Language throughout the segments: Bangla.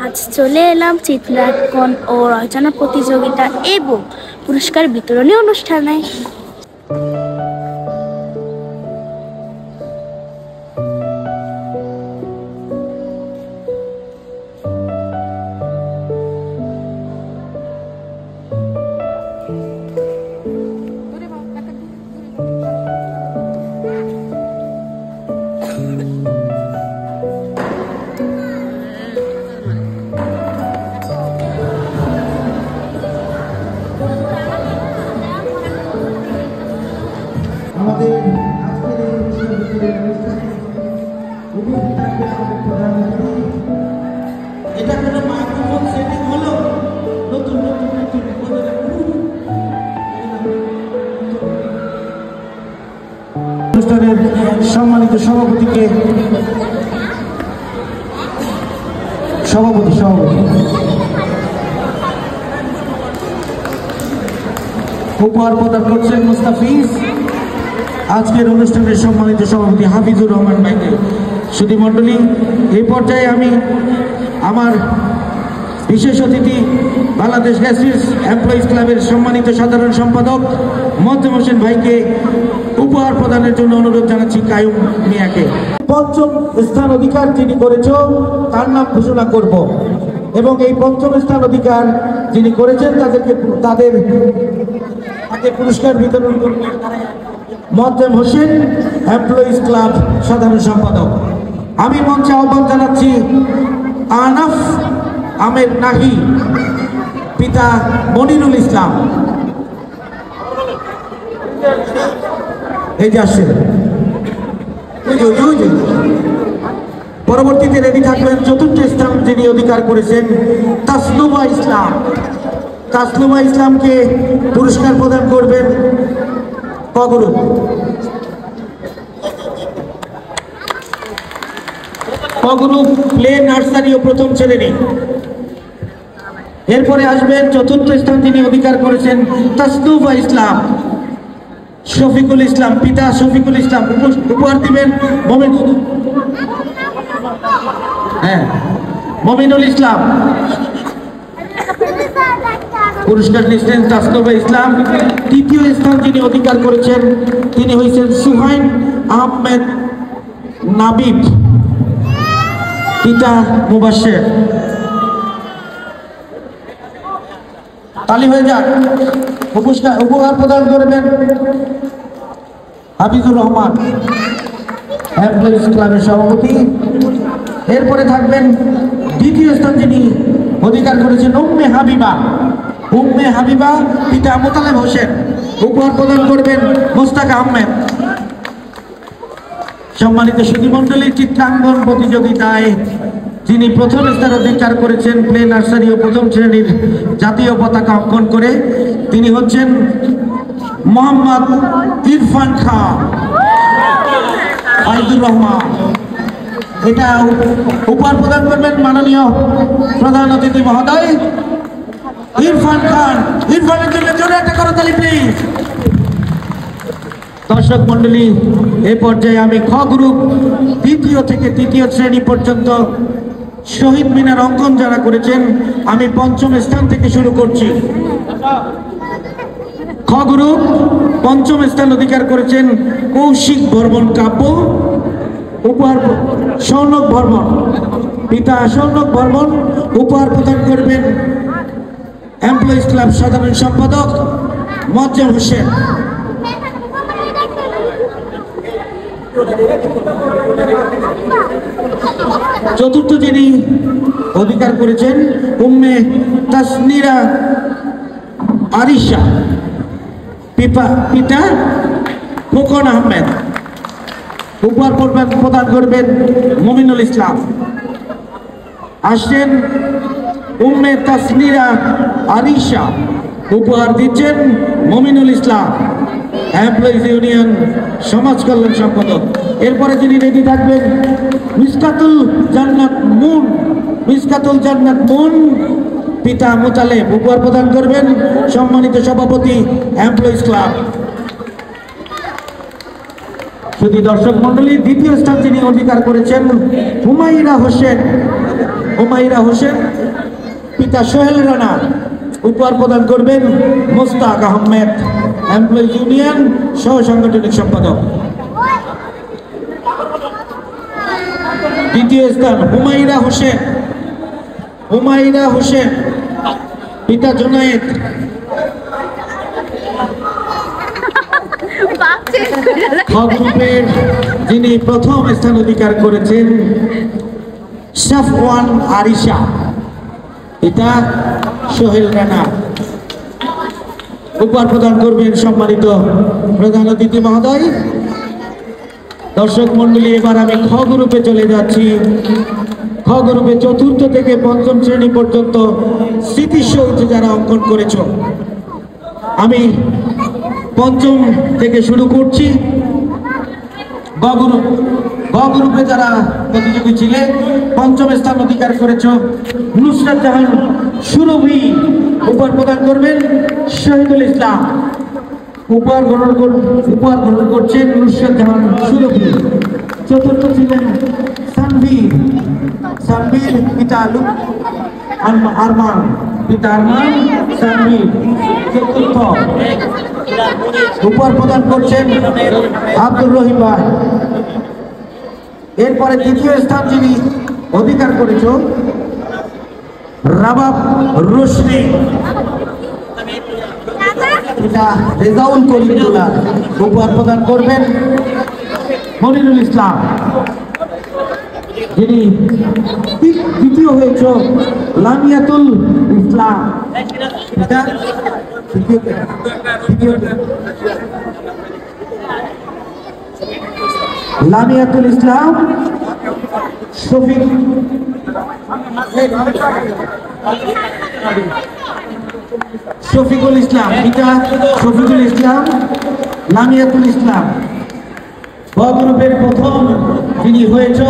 আজ চলে এলাম চিত্রাঙ্কন ও রচনা প্রতিযোগিতা এবং পুরস্কার বিতরণী অনুষ্ঠানে। অনুষ্ঠানের সম্মানিত সভাপতিকে সভাপতি উপহার প্রদান করছেন মুস্তাফিজ। আজকের অনুষ্ঠানের সম্মানিত সভাপতি হাফিজুর রহমান ভাইকে। সুধী মণ্ডলী, এই পর্যায়ে আমি আমার বিশেষ অতিথি বাংলাদেশ গ্যাসিস এমপ্লয়িজ ক্লাবের সম্মানিত সাধারণ সম্পাদক মোয়াজ্জেম হোসেন ভাইকে উপহার প্রদানের জন্য অনুরোধ জানাচ্ছি কায়ুম মিয়াকে। পঞ্চম স্থান অধিকার যিনি করেছ তার নাম ঘোষণা করব এবং এই পঞ্চম স্থান অধিকার যিনি করেছেন তাদের পুরস্কার বিতরণ করবেন মোয়াজ্জেম হোসেন এমপ্লয়িজ ক্লাব সাধারণ সম্পাদক। আমি মঞ্চে আহ্বান জানাচ্ছি আনাফ আহমেদ নাহি, পিতা মনিরুল ইসলাম। এই যে আসছে, পরবর্তীতে রেডি থাকবেন চতুর্থ স্থান যিনি অধিকার করেছেন তাসলুমা ইসলাম। তাসলুমা ইসলামকে পুরস্কার প্রদান করবেন কগ্রুপ। কগ্রুপ প্লে নার্সারি ও প্রথম শ্রেণী। এরপরে আসবেন চতুর্থ স্থান যিনি অধিকার করেছেন তাসলুমা ইসলাম, শফিকুল ইসলাম, পিতা শফিকুল ইসলাম। উপহার দিবেন মমিনুল ইসলাম। পুরস্কার নিচ্ছেন তাসলুমা ইসলাম। তৃতীয় স্থান যিনি অধিকার করেছেন তিনি হয়েছেন সুহাইন আহমেদ নাবিব, পিতা মুবাশশির। তালি হয়ে যাক। উপহার প্রদান করবেন হাফিজুর রহমান, এমপ্লয়িজ ক্লাবের সভাপতি। এরপরে থাকবেন দ্বিতীয় স্থান যিনি অধিকার করেছেন উম্মে হাবিবা, পিতা মোতালেব হোসেন। উপহার প্রদান করবেন মোস্তাক আহমেদ। সম্মানিত সুধী মণ্ডলী, চিত্রাঙ্কন প্রতিযোগিতায় যিনি প্রথম স্থান অধিকার করেছেন প্লে নার্সারি ও প্রথম শ্রেণীর জাতীয় পতাকা অঙ্কন করে তিনি হচ্ছেন মোহাম্মদ ইরফান খান আইদুর রহমান। এটা উপহার প্রদান করবেন মাননীয় প্রধান অতিথি মহোদয় ইরফান খান। ইরফানের জন্য জোরে একটা করতালি প্লিজ। দর্শক মন্ডলী, এই পর্যায়ে আমি খ গ্রুপ দ্বিতীয় থেকে তৃতীয় শ্রেণী পর্যন্ত শহীদ মিনার অঙ্কন যারা করেছেন আমি পঞ্চম স্থান থেকে শুরু করছি। খ গ্রুপ পঞ্চম স্থান অধিকার করেছেন কৌশিক বর্মন কাব্য। উপহার সৌনক বর্মন, পিতা সৌনক বর্মন। উপহার প্রদান করবেন এমপ্লয়িজ ক্লাব সাধারণ সম্পাদক মোয়াজ্জেম হোসেন। চতুর্থ যিনি অধিকার করেছেন উম্মে তাসনিরা আরিশা, পিতা খোকন আহমেদ। উপহার প্রদান করবেন মমিনুল ইসলাম। আসছেন উম্মে তাসনিরা আরিশা। উপহার দিচ্ছেন মমিনুল ইসলাম, এমপ্লয়িজ ইউনিয়ন সমাজ কল্যাণ সম্পাদক। এরপরে যিনি রেডি থাকবেন মিসকাতুল জান্নাত মুন, পিতা মোতালেব। উপহার প্রদান করবেন সম্মানিত সভাপতি এমপ্লয়িজ ক্লাব। শুধু দর্শক মন্ডলী, দ্বিতীয় স্থান যিনি অধিকার করেছেন হুমায়রা হোসেন হুমায়রা হোসেন, পিতা সোহেল রানা। উপহার প্রদান করবেন মোস্তাক আহমেদ, এমপ্লয়িজ ইউনিয়ন সহ সাংগঠনিক সম্পাদক। দ্বিতীয় স্থান হুমায়রা হোসেন, পিতা জুনায়েদ। গ্রুপের যিনি প্রথম স্থান অধিকার করেছেন সাফওয়ান আরিশা, পিতা সোহেল রানা। উপহার প্রদান করবেন সম্মানিত প্রধান অতিথি মহোদয়। দর্শক মন্ডলী, এবার আমি খ গ্রুপে চলে যাচ্ছি। খ গ্রুপে চতুর্থ থেকে পঞ্চম শ্রেণী পর্যন্ত স্মৃতিসৌধ যারা অঙ্কন করেছ, আমি পঞ্চম থেকে শুরু করছি। গ গ্রুপে যারা প্রতিযোগী ছিলেন, পঞ্চম স্থান অধিকার করেছ নুসরাত জাহান সুরভি। উপহার প্রদান করবেন শহীদুল ইসলাম। উপহার গ্রহণ করছেন নুসরাত জাহান সুরভি। চতুর্থ ছিলেন সানভীর, পিতা আরমান, সানভীর চতুর্থ। উপহার প্রদান করছেন আব্দুর রহিম ভাই। এরপরে তৃতীয় স্থান যিনি অধিকার করেছ রাবাব রোশনি, এটা রেজাউল করিমুল্লাহ। উপহার প্রদান করবেন মনিরুল ইসলাম। যিনি দ্বিতীয় হয়েছ লামিয়াতুল ইসলাম, এটা লামিয়াতুল ইসলাম শফিকুল ইসলাম, পিতা শফিকুল ইসলাম, লামিয়াতুল ইসলাম। গ গ্রুপের প্রথম যিনি হয়েছ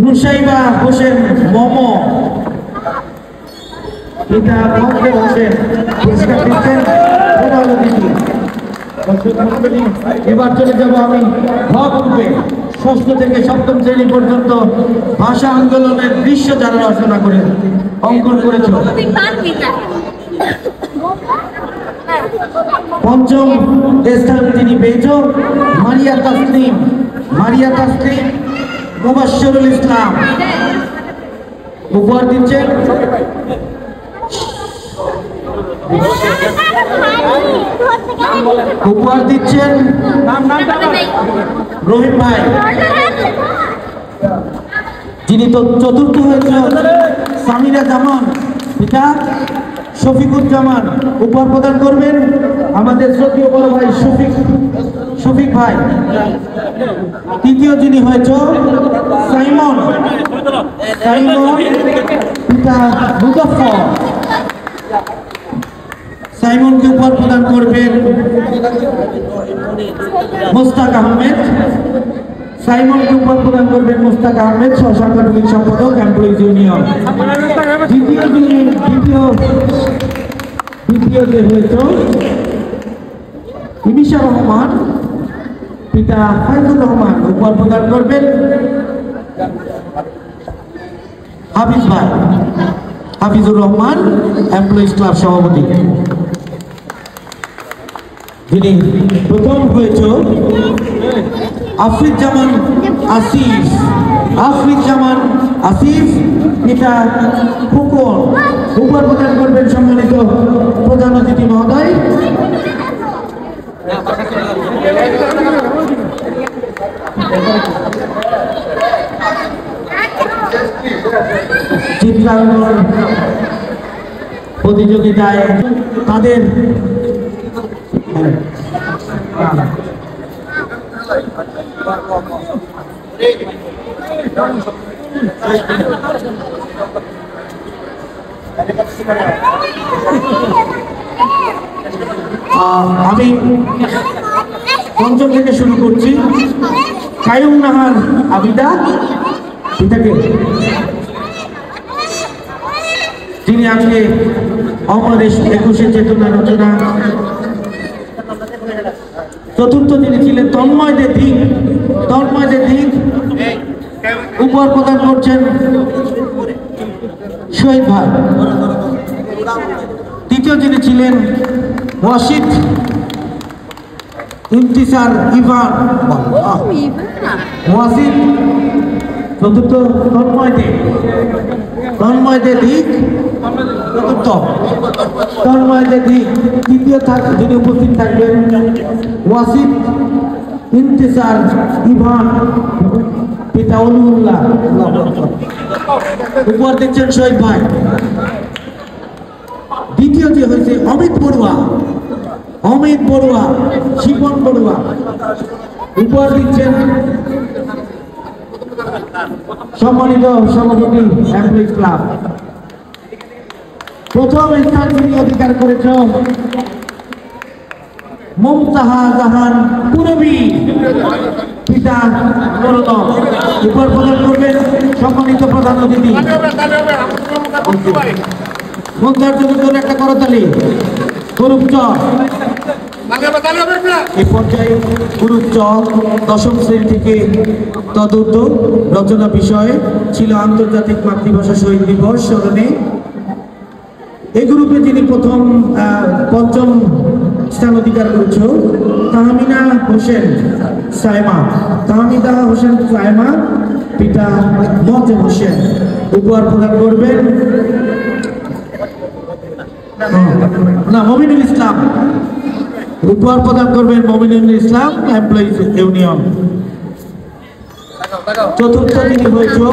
নুসাইবা হোসেন মমো, পিতা মমতাজ হোসেন। পুরস্কার দিচ্ছেন প্রধান অতিথি। এবার চলে যাব আমি খ গ্রুপে। ষষ্ঠ থেকে সপ্তম শ্রেণী পর্যন্ত ভাষা আন্দোলনের দৃশ্য যারা রচনা করে অঙ্কন করেছ, পঞ্চম স্থান তিনি পেয়েছ মারিয়া তাসলিম, মুবাশশিরুল ইসলাম। উপহার দিচ্ছেন রহিম ভাই। যিনি চতুর্থ হয়েছে সামিরা জামান, পিতা শফিকুজ্জামান। উপহার প্রদান করবেন আমাদের শ্রদ্ধেয় বড় ভাই শফিক ভাই। তৃতীয় যিনি হয়েছ সাইমন, পিতা মুজফফর। সাইমনকে উপহার প্রদান করবেন মোস্তাক আহমেদ। সহ সাংগঠনিক সম্পাদক, এমপ্লয়িজ ইউনিয়ন। দ্বিতীয় যে হয়েছ ইমিশা রহমান, পিতা ফাইজুর রহমান। উপহার প্রদান করবেন হাফিজুর রহমান, এমপ্লয়িজ ক্লাব সভাপতি। যিনি প্রথম হয়েছ আফরিদ জামান আসিফ, পিতা ফুকন। উপহার প্রদান করবেন সম্মানিত প্রধান অতিথি মহোদয়। চিত্রাঙ্কন প্রতিযোগিতায় তাদের আমি পঞ্চম থেকে শুরু করছি। কায়ুম নাহার আবিদা, পিতাকে যিনি আজকে অমরদেশ 21 চেতনা রচনা। চতুর্থ যিনি ছিলেন তন্ময় দে দিক, উপহার প্রদান করছেন শহীদ ভাই। তৃতীয় যিনি ছিলেন ওয়াসিদ ইমতিসার ইভান, ওয়াসিদ। চতুর্থ তন্ময় দে দিক, চতুর্থ তন্ময় দে দিক। তৃতীয় যিনি উপস্থিত থাকবেন ওয়াসিদ ইমতিসার ইভান, পিতা অলিউল্লাহ। উপহার দিচ্ছেন শহীদ ভাই। দ্বিতীয়টি হয়েছে অমিত বড়ুয়া, শিপন বড়ুয়া। উপহার দিচ্ছেন সম্মানিত সভাপতি এমপ্লয়িজ ক্লাব। প্রথম স্থান তিনি অধিকার করেছেন মুমতাহা জাহান পুরবী, পিতা নরদম। উপহার প্রদান করবেন সম্মানিত প্রধান অতিথি। মন্ত্রার জন্য একটা করতালি। এই পর্যায়ে গুরুত্ব দশম শ্রেণী থেকে তদূর্ধ্ব রচনা বিষয়ে ছিল আন্তর্জাতিক মাতৃভাষা শহীদ দিবস স্মরণে। এই গ্রুপে যিনি প্রথম পঞ্চম স্থান অধিকার করেছে তাহমিদা হোসেন সাইমা, পিতা মজেব হোসেন। উপহার প্রদান করবেন মমিনুল ইসলাম। উপহার প্রদান করবেন মমিনুল ইসলাম, এমপ্লয়িজ ইউনিয়ন। চতুর্থ যিনি হয়েছে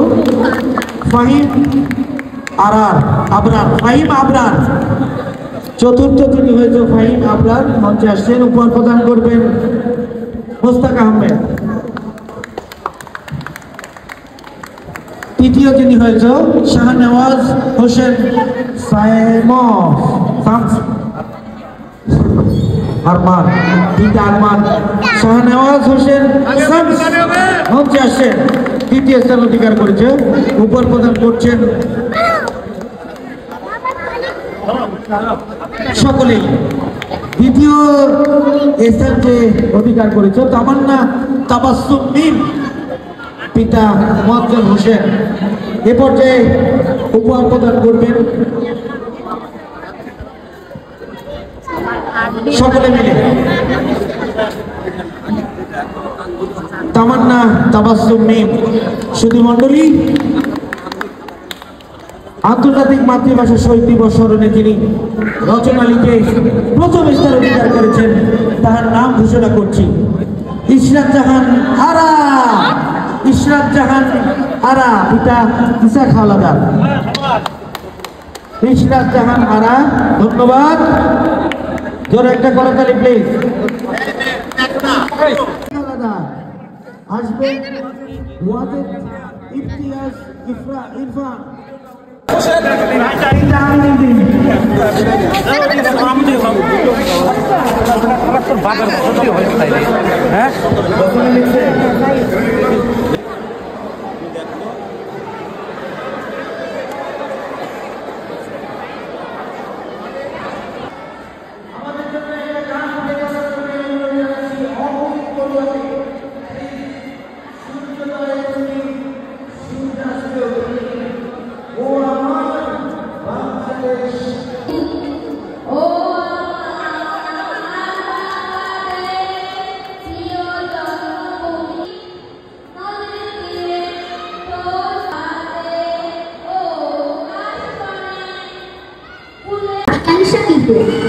ফাহিম আবরার। চতুর্থ যিনি হয়েছে ফাহিম আবরার, মঞ্চে আসছেন। উপহার প্রদান করবেন মোস্তাক আহমেদ। তৃতীয় যিনি হয়েছে শাহনেওয়াজ হোসেন আরমান, শাহনেওয়াজ হোসেন মঞ্চে আসছেন। তৃতীয় স্থান অধিকার করেছে। উপহার প্রদান করছেন সকলেই। দ্বিতীয় স্থান যে অধিকার করেছে তামান্না তাবাসসুম মিম, পিতা মোয়াজ্জেম হোসেন। এ পর্যায়ে উপহার প্রদান করবেন সকলে মিলে তামান্না তাবাসসুম মিম। সুধী মণ্ডলী, আন্তর্জাতিক মাতৃভাষা শহীদ দিবস স্মরণে যিনি রচনা লিখে প্রথম স্থান অধিকার করেছেন তার নাম ঘোষণা করছি। ইশরাত জাহান আরা, পিতা ইসা খালাদার। ইশরাত জাহান আরা, ধন্যবাদ। জোরে একটা করতালি প্লিজ। আসবে ওয়াজেদ ইফতিয়াজ ইরফান। হ্যাঁ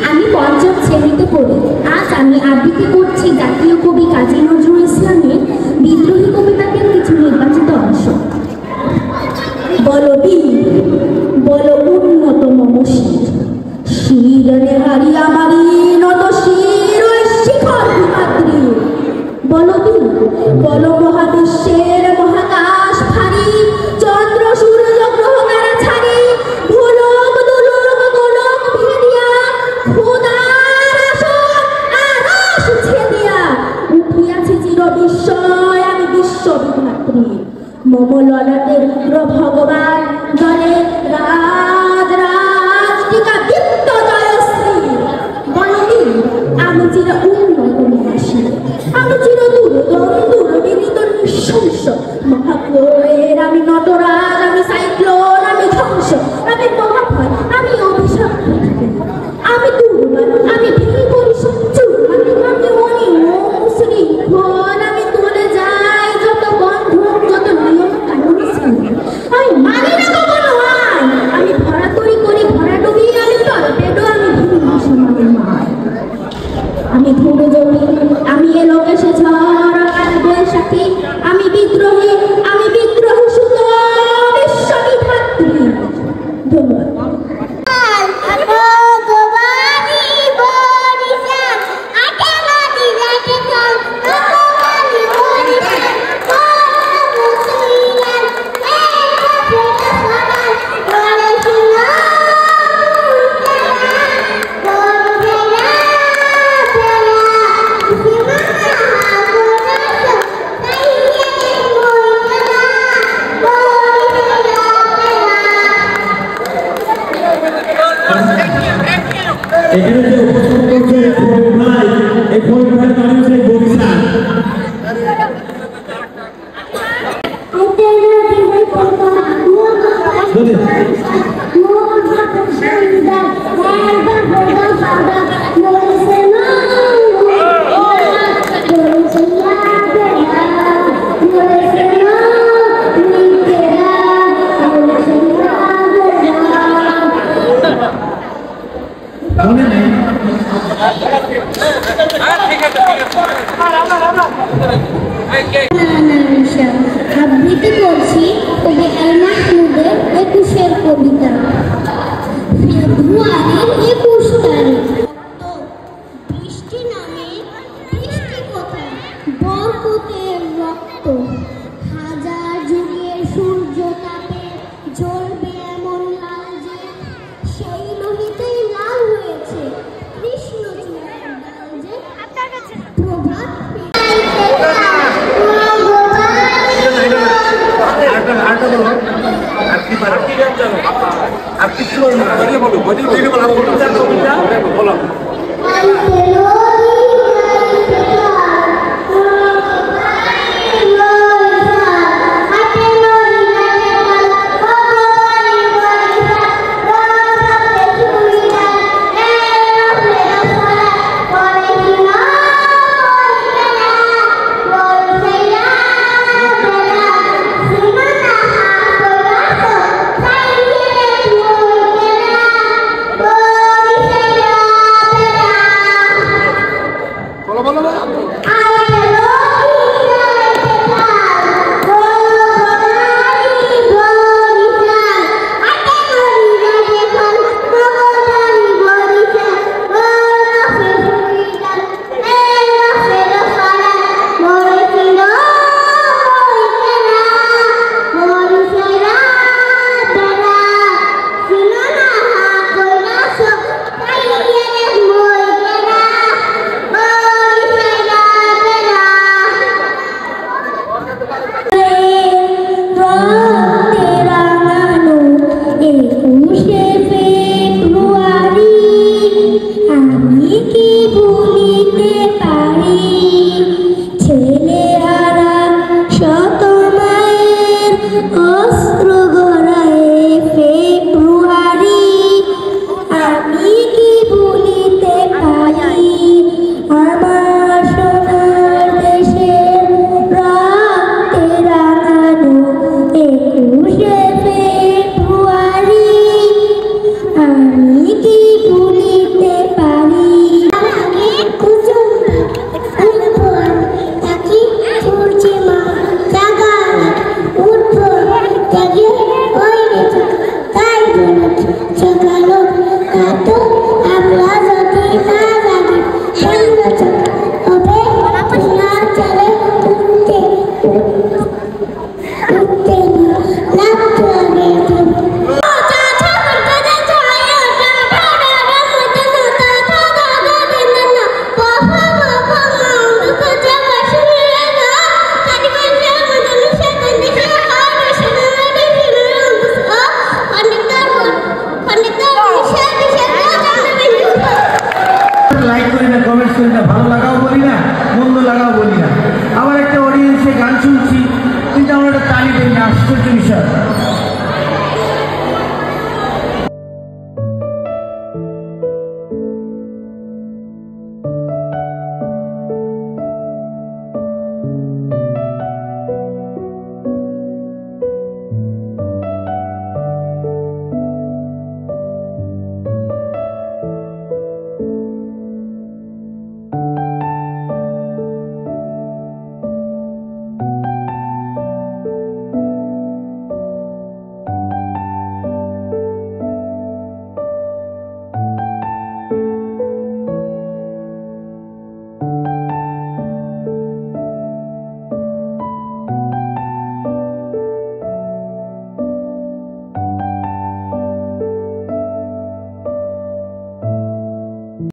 আমি পঞ্চম শ্রেণীতে পড়ি। আজ আমি আবৃত্তি করছি জাতীয় কবি কাজী নজরুল ইসলামের বিদ্রোহী কবিতাটির কিছু নির্বাচিত অংশ। বল বীর, বল উন্নত মম শির, শিরনে হারিয়া মারি নত শির ওই শিখর হিমাদ্রি। বল বীর, বল মহাবিশ্বের মহাকাশ ভারী, চন্দ্র সূর্য গ্রহ তারা ছাড়ি, ভুলক দুলক গোলক ভেদিয়া, খোদার আসন আরশ ছেদিয়া, উঠিয়াছে চির বিস্ময় আমি বিশ্ববিধাত্রী। মম ললাটে রুদ্র ভগবান জলে রাজ রাজ টিকা বিত্ত জয়শ্রী। বলবি আমি চির উন্নত মহাশী, আমি চির দুর্দম দুর্বিনীত নিঃশংস মহাপ্রয়ে এখানে যে উপস্থিত করছে ফরিদ ভাই, এই ফরিদ ভাই মানে হচ্ছে বরিশাল। আবৃত্তি করছি কবি আল মাহমুদের 21-এর কবিতা। ফেব্রুয়ারির 21 তারিখ। বৃষ্টি নামে বৃষ্টি কোথায়, বরকতের রক্ত, হাজার যুগের সূর্য তাপে জ্বলবে এমন লাল যে সেই লোহিতেই লাল হয়েছে কৃষ্ণ চূড়ার ডাল যে। প্রভাত আমি